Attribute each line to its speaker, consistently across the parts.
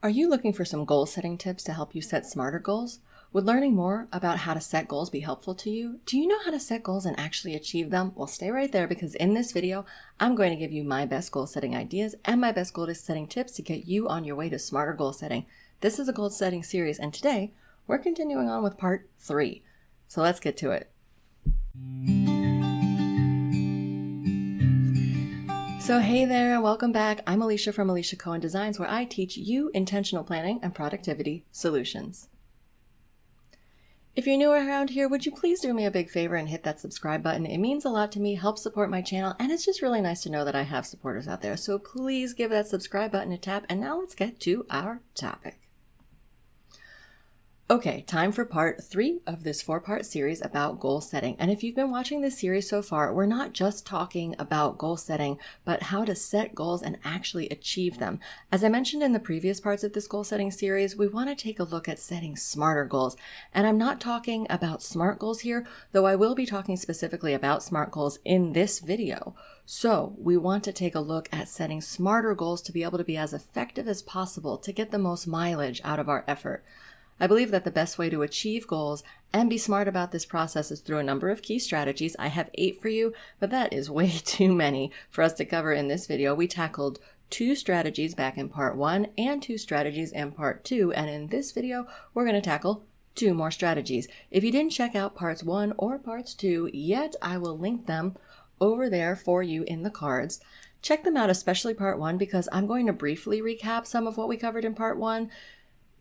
Speaker 1: Are you looking for some goal setting tips to help you set smarter goals? Would learning more about how to set goals be helpful to you? Do you know how to set goals and actually achieve them? Well, stay right there because in this video, I'm going to give you my best goal setting ideas and my best goal setting tips to get you on your way to smarter goal setting. This is a goal setting series, and today we're continuing on with part 3. So let's get to it. So hey there, welcome back. I'm Alicia from Alicia Cohen Designs, where I teach you intentional planning and productivity solutions. If you're new around here, would you please do me a big favor and hit that subscribe button? It means a lot to me, helps support my channel, and it's just really nice to know that I have supporters out there. So please give that subscribe button a tap, and now let's get to our topic. Okay, time for part 3 of this 4-part series about goal setting. And if you've been watching this series so far, we're not just talking about goal setting, but how to set goals and actually achieve them. As I mentioned in the previous parts of this goal setting series, we want to take a look at setting smarter goals. And I'm not talking about SMART goals here, though I will be talking specifically about SMART goals in this video. So we want to take a look at setting smarter goals to be able to be as effective as possible to get the most mileage out of our effort. I believe that the best way to achieve goals and be smart about this process is through a number of key strategies. I have 8 for you, but that is way too many for us to cover in this video. We tackled 2 strategies back in part 1 and 2 strategies in part 2, and in this video, we're going to tackle 2 more strategies. If you didn't check out parts 1 or parts 2 yet, I will link them over there for you in the cards. Check them out, especially part 1, because I'm going to briefly recap some of what we covered in part 1.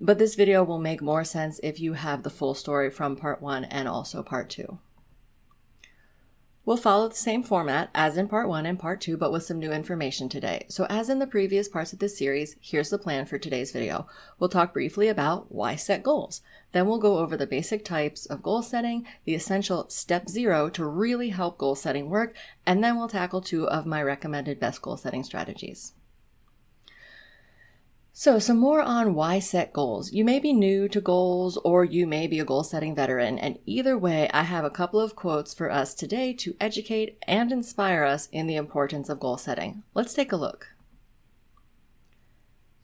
Speaker 1: But this video will make more sense if you have the full story from part 1 and also part 2. We'll follow the same format as in part 1 and part 2, but with some new information today. So as in the previous parts of this series, here's the plan for today's video. We'll talk briefly about why set goals. Then we'll go over the basic types of goal setting, the essential step 0 to really help goal setting work, and then we'll tackle 2 of my recommended best goal setting strategies. So some more on why set goals. You may be new to goals or you may be a goal setting veteran, and either way, I have a couple of quotes for us today to educate and inspire us in the importance of goal setting. Let's take a look.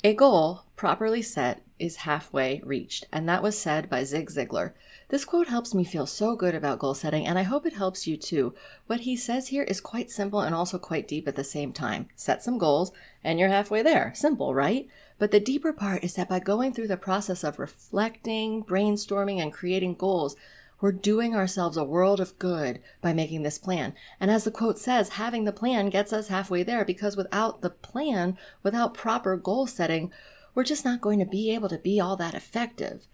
Speaker 1: A goal properly set is halfway reached, and that was said by Zig Ziglar. This quote helps me feel so good about goal setting, and I hope it helps you too. What he says here is quite simple and also quite deep at the same time. Set some goals, and you're halfway there. Simple, right? But the deeper part is that by going through the process of reflecting, brainstorming, and creating goals, we're doing ourselves a world of good by making this plan. And as the quote says, having the plan gets us halfway there, because without the plan, without proper goal setting, we're just not going to be able to be all that effective.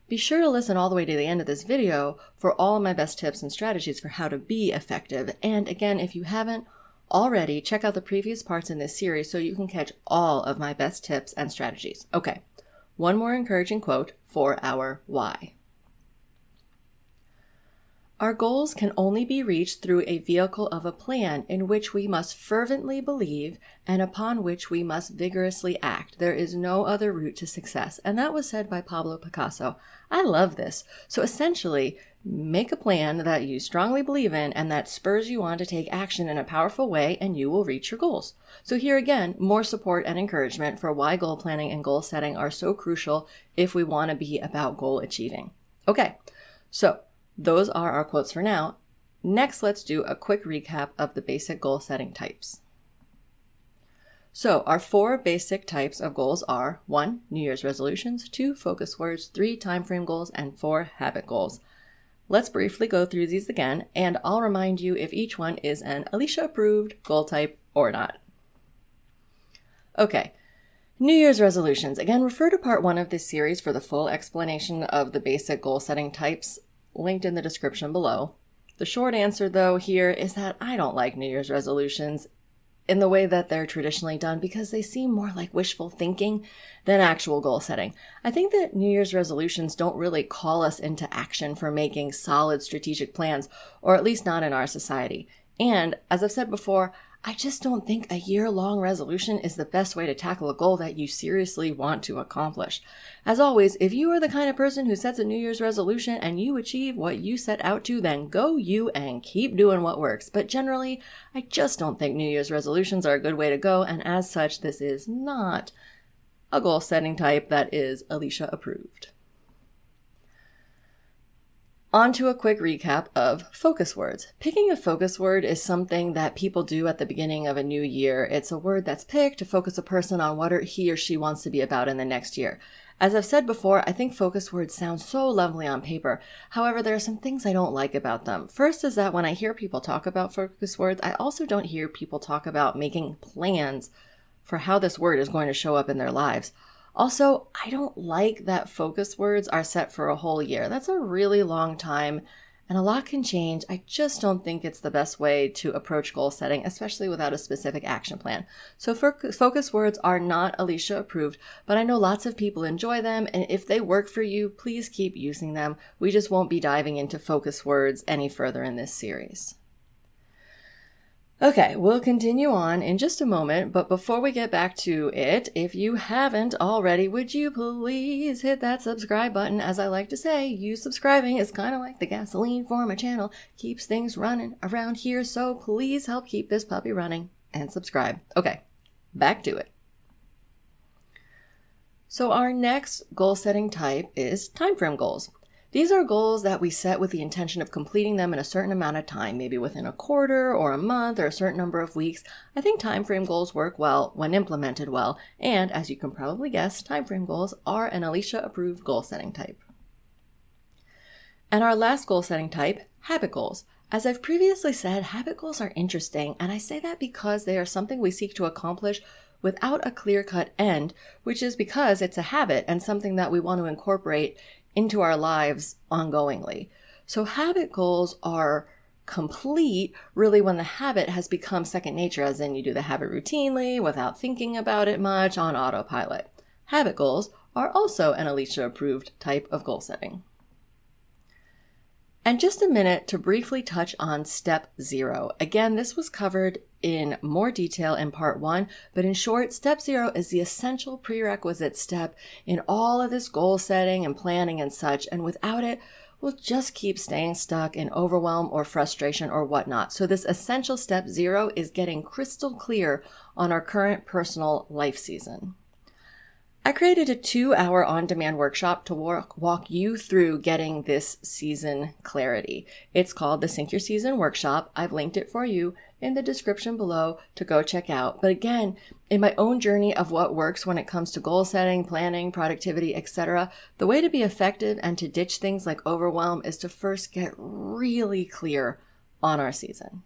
Speaker 1: Be sure to listen all the way to the end of this video for all of my best tips and strategies for how to be effective. And again, if you haven't already, check out the previous parts in this series so you can catch all of my best tips and strategies. Okay, one more encouraging quote for our why. Our goals can only be reached through a vehicle of a plan in which we must fervently believe and upon which we must vigorously act. There is no other route to success. And that was said by Pablo Picasso. I love this. So essentially, make a plan that you strongly believe in and that spurs you on to take action in a powerful way, and you will reach your goals. So here again, more support and encouragement for why goal planning and goal setting are so crucial if we want to be about goal achieving. Okay, so those are our quotes for now. Next, let's do a quick recap of the basic goal setting types. So our 4 basic types of goals are 1. New Year's resolutions, 2. Focus words, 3. Time frame goals, and 4. Habit goals. Let's briefly go through these again, and I'll remind you if each one is an Alicia approved goal type or not. Okay. New Year's resolutions. Again, refer to part 1 of this series for the full explanation of the basic goal setting types, linked in the description below. The short answer, though, here is that I don't like New Year's resolutions in the way that they're traditionally done because they seem more like wishful thinking than actual goal setting. I think that New Year's resolutions don't really call us into action for making solid strategic plans, or at least not in our society. And as I've said before, I just don't think a year-long resolution is the best way to tackle a goal that you seriously want to accomplish. As always, if you are the kind of person who sets a New Year's resolution and you achieve what you set out to, then go you and keep doing what works. But generally, I just don't think New Year's resolutions are a good way to go, and as such, this is not a goal setting type that is Alicia approved. On to a quick recap of focus words. Picking a focus word is something that people do at the beginning of a new year. It's a word that's picked to focus a person on what he or she wants to be about in the next year. As I've said before, I think focus words sound so lovely on paper. However, there are some things I don't like about them. First is that when I hear people talk about focus words, I also don't hear people talk about making plans for how this word is going to show up in their lives. Also, I don't like that focus words are set for a whole year. That's a really long time, and a lot can change. I just don't think it's the best way to approach goal setting, especially without a specific action plan. So focus words are not Alicia approved, but I know lots of people enjoy them, and if they work for you, please keep using them. We just won't be diving into focus words any further in this series. Okay, we'll continue on in just a moment, but before we get back to it, if you haven't already, would you please hit that subscribe button? As I like to say, you subscribing is kind of like the gasoline for my channel, keeps things running around here, so please help keep this puppy running and subscribe. Okay, back to it. So our next goal setting type is timeframe goals. These are goals that we set with the intention of completing them in a certain amount of time, maybe within a quarter or a month or a certain number of weeks. I think timeframe goals work well when implemented well, and as you can probably guess, timeframe goals are an Alicia-approved goal-setting type. And our last goal-setting type, habit goals. As I've previously said, habit goals are interesting, and I say that because they are something we seek to accomplish without a clear-cut end, which is because it's a habit and something that we want to incorporate into our lives ongoingly. So habit goals are complete really when the habit has become second nature, as in you do the habit routinely without thinking about it much on autopilot. Habit goals are also an Alicia-approved type of goal setting. And just a minute to briefly touch on step 0. Again, this was covered in more detail in part 1, but in short, step 0 is the essential prerequisite step in all of this goal setting and planning and such, and without it, we'll just keep staying stuck in overwhelm or frustration or whatnot. So this essential step 0 is getting crystal clear on our current personal life season. I created a 2-hour on-demand workshop to walk you through getting this season clarity. It's called the Sync Your Season Workshop. I've linked it for you in the description below to go check out. But again, in my own journey of what works when it comes to goal setting, planning, productivity, etc., the way to be effective and to ditch things like overwhelm is to first get really clear on our season.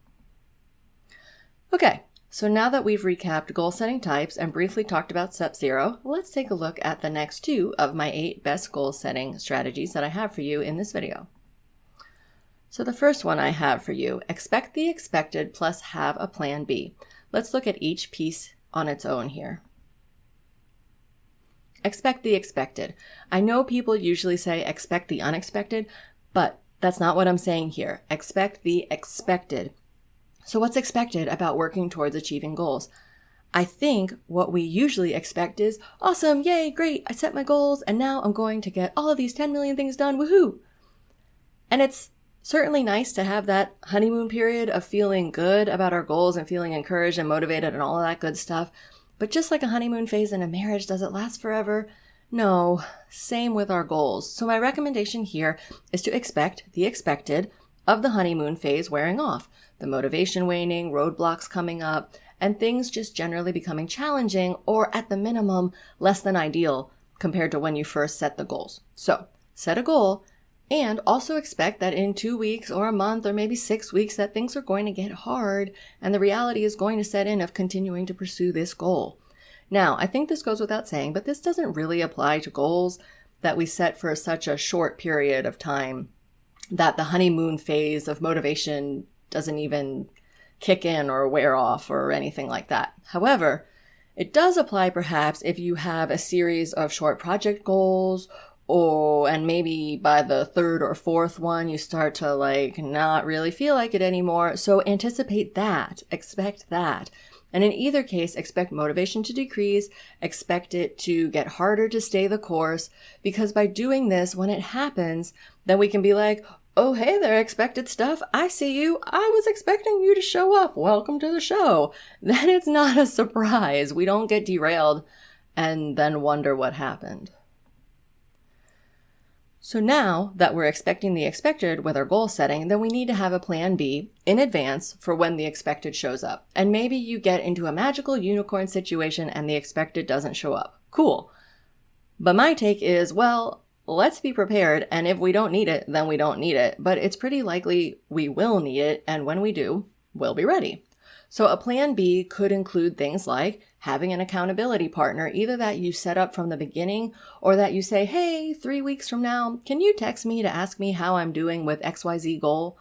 Speaker 1: Okay. So now that we've recapped goal setting types and briefly talked about step 0, let's take a look at the next 2 of my 8 best goal setting strategies that I have for you in this video. So the first one I have for you, expect the expected plus have a plan B. Let's look at each piece on its own here. Expect the expected. I know people usually say expect the unexpected, but that's not what I'm saying here. Expect the expected. So what's expected about working towards achieving goals? I think what we usually expect is, awesome, yay, great, I set my goals, and now I'm going to get all of these 10 million things done, woohoo! And it's certainly nice to have that honeymoon period of feeling good about our goals and feeling encouraged and motivated and all of that good stuff. But just like a honeymoon phase in a marriage, does it last forever? No, same with our goals. So my recommendation here is to expect the expected of the honeymoon phase wearing off, the motivation waning, roadblocks coming up, and things just generally becoming challenging or at the minimum less than ideal compared to when you first set the goals. So set a goal and also expect that in 2 weeks or a month or maybe 6 weeks that things are going to get hard and the reality is going to set in of continuing to pursue this goal. Now, I think this goes without saying, but this doesn't really apply to goals that we set for such a short period of time that the honeymoon phase of motivation doesn't even kick in or wear off or anything like that. However, it does apply perhaps if you have a series of short project goals and maybe by the 3rd or 4th one, you start to not really feel like it anymore. So anticipate that, expect that. And in either case, expect motivation to decrease, expect it to get harder to stay the course, because by doing this, when it happens, then we can be like, oh, hey there, expected stuff. I see you. I was expecting you to show up. Welcome to the show. Then it's not a surprise. We don't get derailed and then wonder what happened. So now that we're expecting the expected with our goal setting, then we need to have a plan B in advance for when the expected shows up. And maybe you get into a magical unicorn situation and the expected doesn't show up. Cool. But my take is, well, let's be prepared, and if we don't need it, then we don't need it. But it's pretty likely we will need it, and when we do, we'll be ready. So a plan B could include things like having an accountability partner, either that you set up from the beginning or that you say, hey, 3 weeks from now, can you text me to ask me how I'm doing with XYZ goal?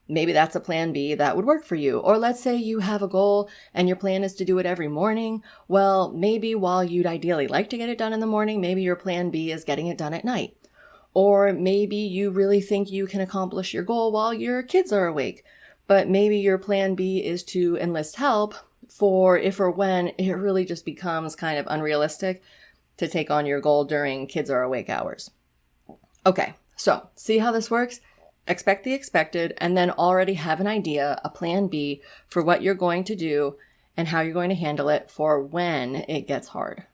Speaker 1: Maybe that's a plan B that would work for you. Or let's say you have a goal and your plan is to do it every morning. Well, maybe while you'd ideally like to get it done in the morning, maybe your plan B is getting it done at night. Or maybe you really think you can accomplish your goal while your kids are awake. But maybe your plan B is to enlist help for if or when it really just becomes kind of unrealistic to take on your goal during kids are awake hours. Okay, so see how this works? Expect the expected and then already have an idea, a plan B for what you're going to do and how you're going to handle it for when it gets hard.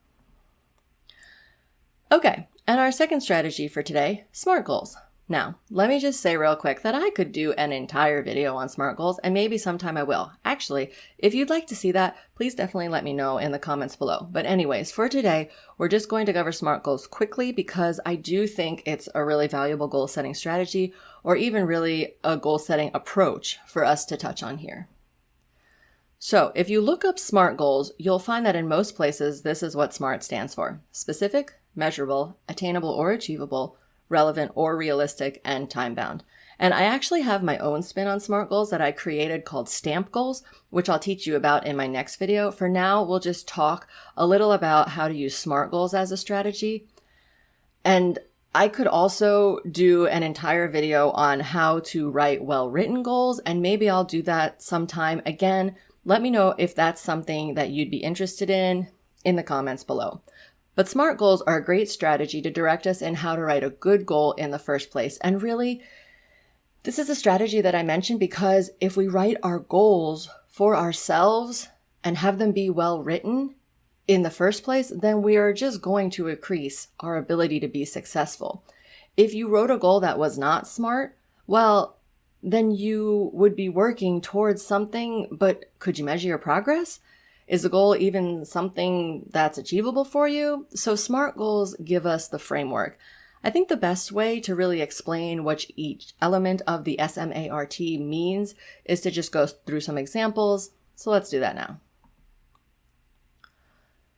Speaker 1: Okay, and our second strategy for today, SMART goals. Now, let me just say real quick that I could do an entire video on SMART goals, and maybe sometime I will. Actually, if you'd like to see that, please definitely let me know in the comments below. But anyways, for today, we're just going to cover SMART goals quickly because I do think it's a really valuable goal setting strategy, or even really a goal setting approach for us to touch on here. So if you look up SMART goals, you'll find that in most places, this is what SMART stands for: specific, measurable, attainable or achievable, relevant or realistic, and time-bound. And I actually have my own spin on SMART goals that I created called STAMP goals, which I'll teach you about in my next video. For now, we'll just talk a little about how to use SMART goals as a strategy. And I could also do an entire video on how to write well-written goals, and maybe I'll do that sometime. Again, let me know if that's something that you'd be interested in the comments below. But SMART goals are a great strategy to direct us in how to write a good goal in the first place. And really, this is a strategy that I mentioned because if we write our goals for ourselves and have them be well written in the first place, then we are just going to increase our ability to be successful. If you wrote a goal that was not SMART, well, then you would be working towards something, but could you measure your progress? Is the goal even something that's achievable for you? So SMART goals give us the framework. I think the best way to really explain what each element of the SMART means is to just go through some examples. So let's do that now.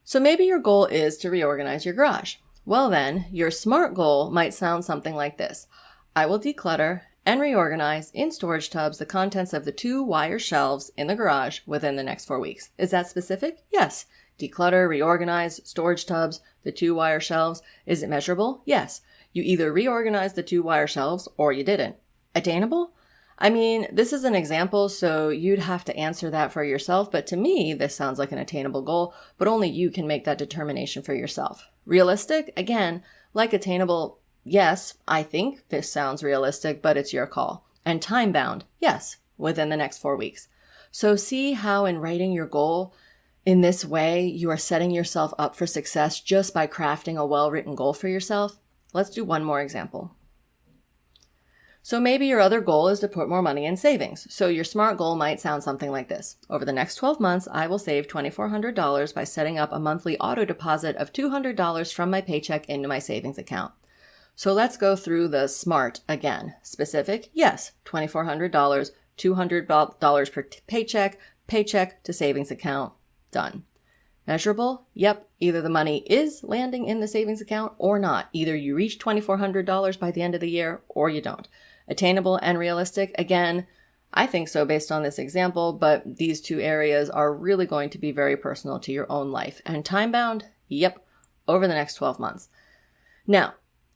Speaker 1: So maybe your goal is to reorganize your garage. Well then, your SMART goal might sound something like this: I will declutter and reorganize in storage tubs the contents of the 2 wire shelves in the garage within the next 4 weeks. Is that specific? Yes. Declutter, reorganize, storage tubs, the 2 wire shelves. Is it measurable? Yes. You either reorganized the 2 wire shelves or you didn't. Attainable? I mean, this is an example, so you'd have to answer that for yourself, but to me, this sounds like an attainable goal, but only you can make that determination for yourself. Realistic? Again, like attainable, yes, I think this sounds realistic, but it's your call. And time-bound, yes, within the next 4 weeks. So see how in writing your goal in this way, you are setting yourself up for success just by crafting a well-written goal for yourself? Let's do one more example. So maybe your other goal is to put more money in savings. So your SMART goal might sound something like this: over the next 12 months, I will save $2,400 by setting up a monthly auto deposit of $200 from my paycheck into my savings account. So let's go through the SMART again. Specific? Yes, $2,400, $200 per paycheck to savings account. Done. Measurable? Yep, either the money is landing in the savings account or not. Either you reach $2,400 by the end of the year or you don't. Attainable and realistic? Again, I think so based on this example, but these 2 areas are really going to be very personal to your own life. And time-bound? Yep, over the next 12 months. Now,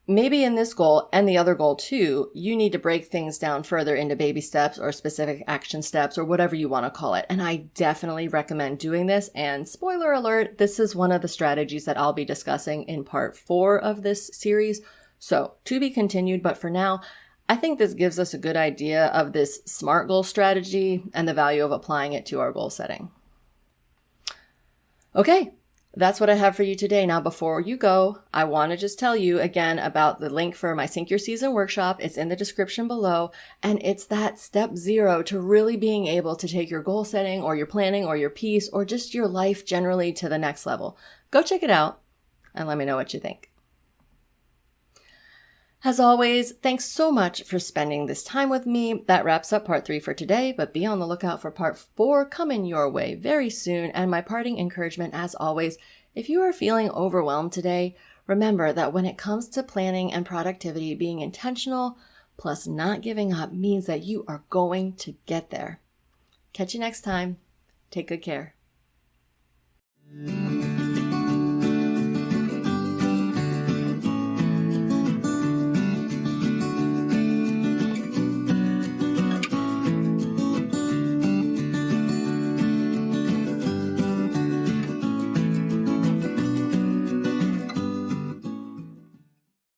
Speaker 1: maybe in this goal and the other goal too, you need to break things down further into baby steps or specific action steps or whatever you want to call it. And I definitely recommend doing this. And spoiler alert, this is one of the strategies that I'll be discussing in part 4 of this series. So to be continued, but for now, I think this gives us a good idea of this SMART goal strategy and the value of applying it to our goal setting. Okay. That's what I have for you today. Now, before you go, I want to just tell you again about the link for my Sync Your Season workshop. It's in the description below, and it's that step 0 to really being able to take your goal setting or your planning or your peace or just your life generally to the next level. Go check it out and let me know what you think. As always, thanks so much for spending this time with me. That wraps up part 3 for today, but be on the lookout for part 4 coming your way very soon. And my parting encouragement, as always, if you are feeling overwhelmed today, remember that when it comes to planning and productivity, being intentional plus not giving up means that you are going to get there. Catch you next time. Take good care.